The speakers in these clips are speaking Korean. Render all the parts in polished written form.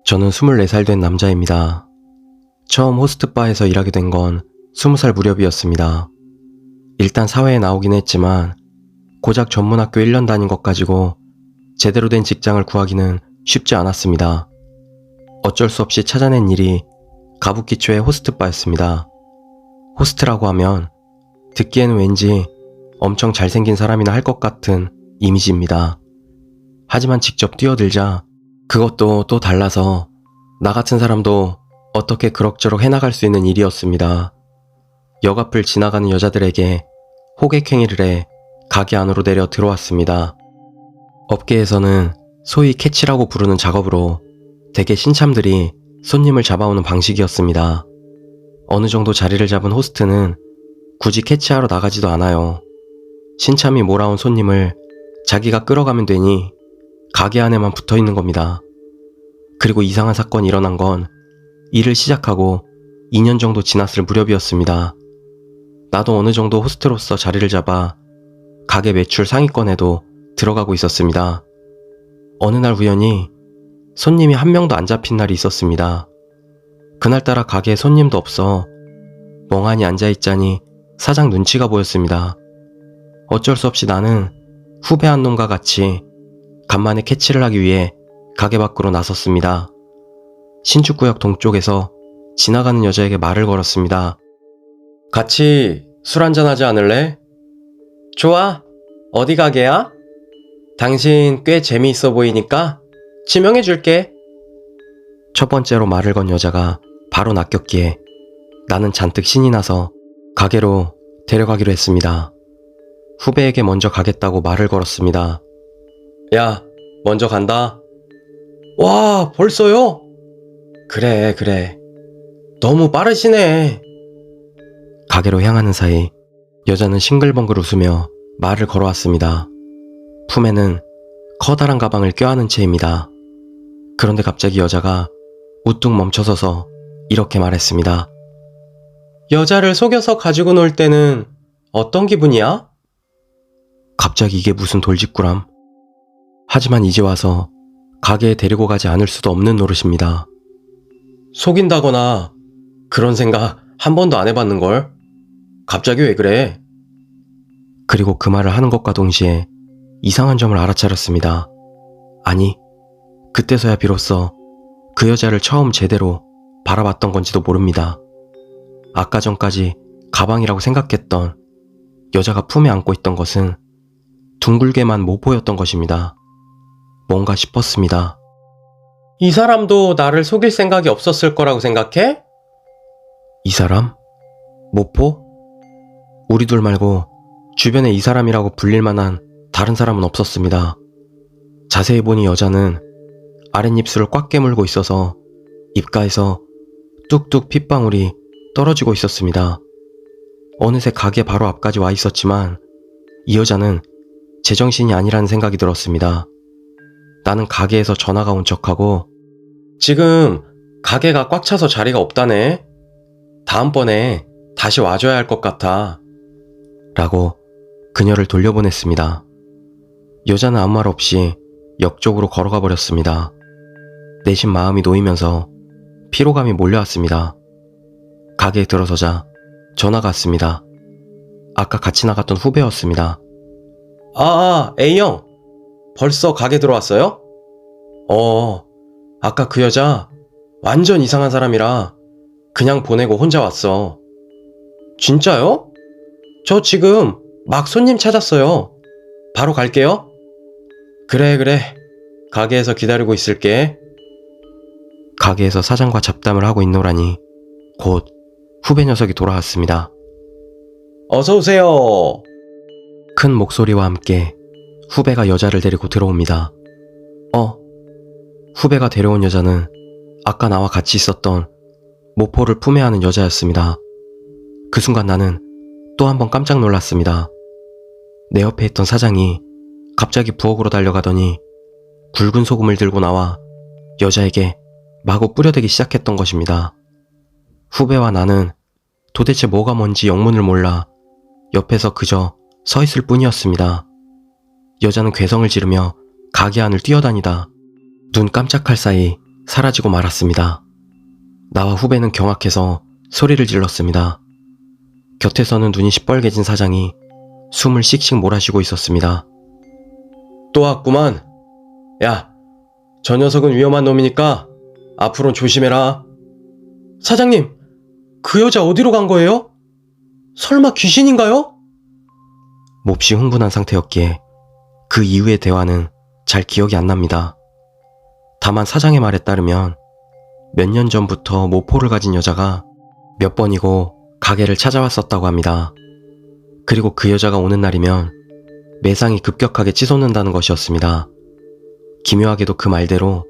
저는 24살 된 남자입니다. 처음 호스트바에서 일하게 된 건 20살 무렵이었습니다. 일단 사회에 나오긴 했지만 고작 전문학교 1년 다닌 것 가지고 제대로 된 직장을 구하기는 쉽지 않았습니다. 어쩔 수 없이 찾아낸 일이 가부키초의 호스트바였습니다. 호스트라고 하면 듣기에는 왠지 엄청 잘생긴 사람이나 할 것 같은 이미지입니다. 하지만 직접 뛰어들자 그것도 또 달라서 나 같은 사람도 어떻게 그럭저럭 해나갈 수 있는 일이었습니다. 역 앞을 지나가는 여자들에게 호객행위를 해 가게 안으로 내려 들어왔습니다. 업계에서는 소위 캐치라고 부르는 작업으로 대개 신참들이 손님을 잡아오는 방식이었습니다. 어느 정도 자리를 잡은 호스트는 굳이 캐치하러 나가지도 않아요. 신참이 몰아온 손님을 자기가 끌어가면 되니 가게 안에만 붙어 있는 겁니다. 그리고 이상한 사건이 일어난 건 일을 시작하고 2년 정도 지났을 무렵이었습니다. 나도 어느 정도 호스트로서 자리를 잡아 가게 매출 상위권에도 들어가고 있었습니다. 어느 날 우연히 손님이 한 명도 안 잡힌 날이 있었습니다. 그날따라 가게에 손님도 없어 멍하니 앉아있자니 사장 눈치가 보였습니다. 어쩔 수 없이 나는 후배 한 놈과 같이 간만에 캐치를 하기 위해 가게 밖으로 나섰습니다. 신축구역 동쪽에서 지나가는 여자에게 말을 걸었습니다. 같이 술 한잔 하지 않을래? 좋아. 어디 가게야? 당신 꽤 재미있어 보이니까 지명해줄게. 첫 번째로 말을 건 여자가 바로 낚였기에 나는 잔뜩 신이 나서 가게로 데려가기로 했습니다. 후배에게 먼저 가겠다고 말을 걸었습니다. 야, 먼저 간다. 와, 벌써요? 그래. 너무 빠르시네. 가게로 향하는 사이 여자는 싱글벙글 웃으며 말을 걸어왔습니다. 품에는 커다란 가방을 껴안은 채입니다. 그런데 갑자기 여자가 우뚝 멈춰서서 이렇게 말했습니다. 여자를 속여서 가지고 놀 때는 어떤 기분이야? 갑자기 이게 무슨 돌직구람? 하지만 이제 와서 가게에 데리고 가지 않을 수도 없는 노릇입니다. 속인다거나 그런 생각 한 번도 안 해봤는걸? 갑자기 왜 그래? 그리고 그 말을 하는 것과 동시에 이상한 점을 알아차렸습니다. 아니, 그때서야 비로소 그 여자를 처음 제대로 바라봤던 건지도 모릅니다. 아까 전까지 가방이라고 생각했던 여자가 품에 안고 있던 것은 둥글게만 모포였던 것입니다. 뭔가 싶었습니다. 이 사람도 나를 속일 생각이 없었을 거라고 생각해? 이 사람? 모포? 우리 둘 말고 주변에 이 사람이라고 불릴 만한 다른 사람은 없었습니다. 자세히 보니 여자는 아랫입술을 꽉 깨물고 있어서 입가에서 뚝뚝 핏방울이 떨어지고 있었습니다. 어느새 가게 바로 앞까지 와 있었지만 이 여자는 제정신이 아니라는 생각이 들었습니다. 나는 가게에서 전화가 온 척하고 지금 가게가 꽉 차서 자리가 없다네. 다음번에 다시 와줘야 할 것 같아. 라고 그녀를 돌려보냈습니다. 여자는 아무 말 없이 역 쪽으로 걸어가 버렸습니다. 내심 마음이 놓이면서 피로감이 몰려왔습니다. 가게에 들어서자 전화가 왔습니다. 아까 같이 나갔던 후배였습니다. A형. 벌써 가게 들어왔어요? 아까 그 여자 완전 이상한 사람이라 그냥 보내고 혼자 왔어. 진짜요? 저 지금 막 손님 찾았어요. 바로 갈게요. 그래. 가게에서 기다리고 있을게. 가게에서 사장과 잡담을 하고 있노라니 곧 후배 녀석이 돌아왔습니다. 어서 오세요. 큰 목소리와 함께 후배가 여자를 데리고 들어옵니다. 후배가 데려온 여자는 아까 나와 같이 있었던 모포를 품에 안은 여자였습니다. 그 순간 나는 또 한 번 깜짝 놀랐습니다. 내 옆에 있던 사장이 갑자기 부엌으로 달려가더니 굵은 소금을 들고 나와 여자에게 마구 뿌려대기 시작했던 것입니다. 후배와 나는 도대체 뭐가 뭔지 영문을 몰라 옆에서 그저 서 있을 뿐이었습니다. 여자는 괴성을 지르며 가게 안을 뛰어다니다 눈 깜짝할 사이 사라지고 말았습니다. 나와 후배는 경악해서 소리를 질렀습니다. 곁에서는 눈이 시뻘개진 사장이 숨을 씩씩 몰아쉬고 있었습니다. 또 왔구만. 야, 저 녀석은 위험한 놈이니까 앞으로는 조심해라. 사장님, 그 여자 어디로 간 거예요? 설마 귀신인가요? 몹시 흥분한 상태였기에 그 이후의 대화는 잘 기억이 안 납니다. 다만 사장의 말에 따르면 몇 년 전부터 모포를 가진 여자가 몇 번이고 가게를 찾아왔었다고 합니다. 그리고 그 여자가 오는 날이면 매상이 급격하게 치솟는다는 것이었습니다. 기묘하게도 그 말대로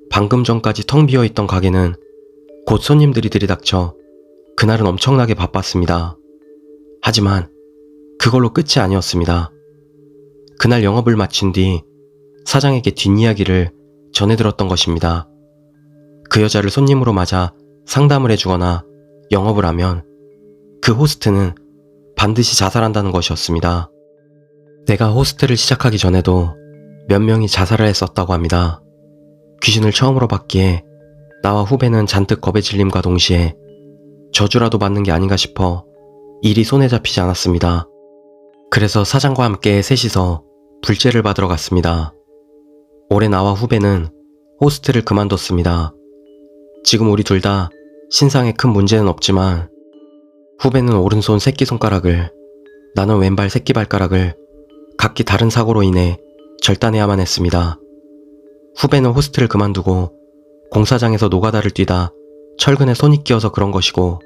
방금 전까지 텅 비어있던 가게는 곧 손님들이 들이닥쳐 그날은 엄청나게 바빴습니다. 하지만 그걸로 끝이 아니었습니다. 그날 영업을 마친 뒤 사장에게 뒷이야기를 전해들었던 것입니다. 그 여자를 손님으로 맞아 상담을 해주거나 영업을 하면 그 호스트는 반드시 자살한다는 것이었습니다. 내가 호스트를 시작하기 전에도 몇 명이 자살을 했었다고 합니다. 귀신을 처음으로 봤기에 나와 후배는 잔뜩 겁에 질림과 동시에 저주라도 받는 게 아닌가 싶어 일이 손에 잡히지 않았습니다. 그래서 사장과 함께 셋이서 불제를 받으러 갔습니다. 올해 나와 후배는 호스트를 그만뒀습니다. 지금 우리 둘 다 신상에 큰 문제는 없지만 후배는 오른손 새끼손가락을, 나는 왼발 새끼발가락을 각기 다른 사고로 인해 절단해야만 했습니다. 후배는 호스트를 그만두고 공사장에서 노가다를 뛰다 철근에 손이 끼어서 그런 것이고,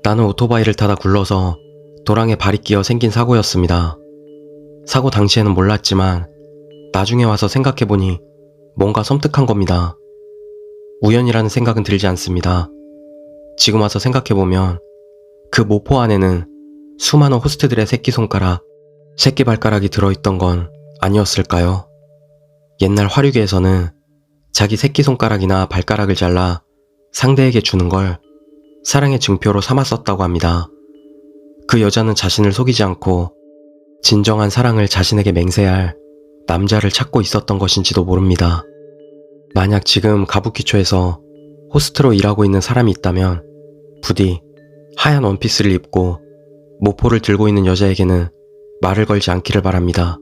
나는 오토바이를 타다 굴러서 도랑에 발이 끼어 생긴 사고였습니다. 사고 당시에는 몰랐지만 나중에 와서 생각해보니 뭔가 섬뜩한 겁니다. 우연이라는 생각은 들지 않습니다. 지금 와서 생각해보면 그 모포 안에는 수많은 호스트들의 새끼손가락, 새끼발가락이 들어있던 건 아니었을까요? 옛날 화류계에서는 자기 새끼손가락이나 발가락을 잘라 상대에게 주는 걸 사랑의 증표로 삼았었다고 합니다. 그 여자는 자신을 속이지 않고 진정한 사랑을 자신에게 맹세할 남자를 찾고 있었던 것인지도 모릅니다. 만약 지금 가부키초에서 호스트로 일하고 있는 사람이 있다면 부디 하얀 원피스를 입고 모포를 들고 있는 여자에게는 말을 걸지 않기를 바랍니다.